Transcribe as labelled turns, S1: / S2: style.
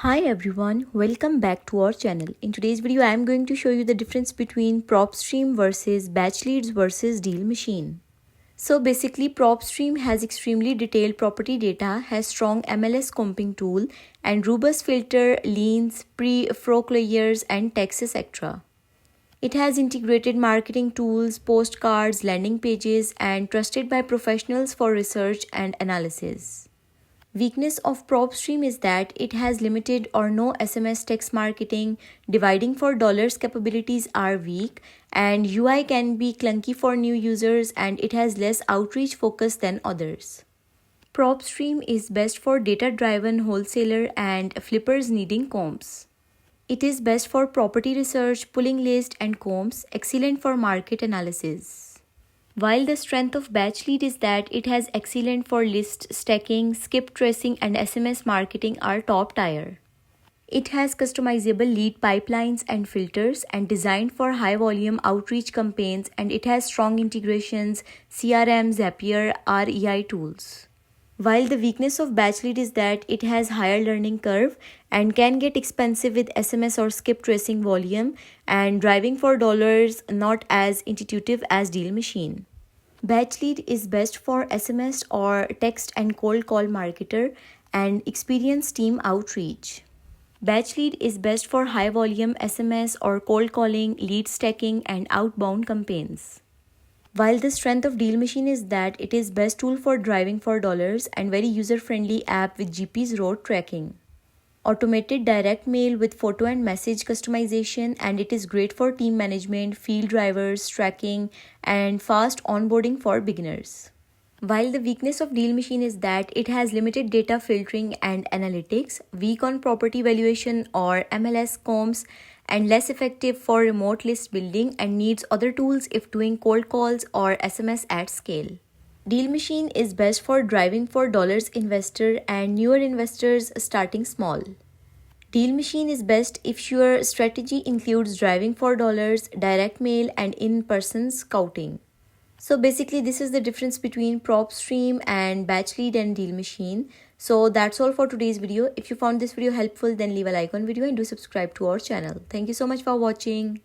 S1: Hi everyone, welcome back to our channel. In today's video, I am going to show you the difference between PropStream versus batch leads versus Deal Machine. So basically, PropStream has extremely detailed property data, has strong MLS comping tool, and robust filter, liens, pre-foreclosures, and tax etc. It has integrated marketing tools, postcards, landing pages, and trusted by professionals for research and analysis. Weakness of PropStream is that it has limited or no SMS text marketing, dividing for dollars capabilities are weak, and UI can be clunky for new users and it has less outreach focus than others. PropStream is best for data-driven wholesaler and flippers needing comps. It is best for property research, pulling list and comps, excellent for market analysis. While the strength of batch lead is that it has excellent for list stacking, skip tracing and SMS marketing are top tier. It has customizable lead pipelines and filters and designed for high volume outreach campaigns, and it has strong integrations, CRM, Zapier, REI tools. While the weakness of batch lead is that it has higher learning curve and can get expensive with SMS or skip tracing volume, and driving for dollars not as intuitive as Deal Machine. Batch lead is best for SMS or text and cold call marketer and experienced team outreach. Batch lead is best for high volume SMS or cold calling, lead stacking and outbound campaigns. While the strength of Deal Machine is that it is best tool for driving for dollars and very user-friendly app with GPS road tracking. Automated direct mail with photo and message customization, and it is great for team management, field drivers, tracking, and fast onboarding for beginners. While the weakness of Deal Machine is that it has limited data filtering and analytics, weak on property valuation or MLS comps, and less effective for remote list building and needs other tools if doing cold calls or SMS at scale. Deal Machine is best for driving for dollars investor and newer investors starting small. Deal Machine is best if your strategy includes driving for dollars, direct mail, and in-person scouting. So basically, this is the difference between PropStream and batch lead and Deal Machine. So that's all for today's video. If you found this video helpful, then leave a like on video and do subscribe to our channel. Thank you so much for watching.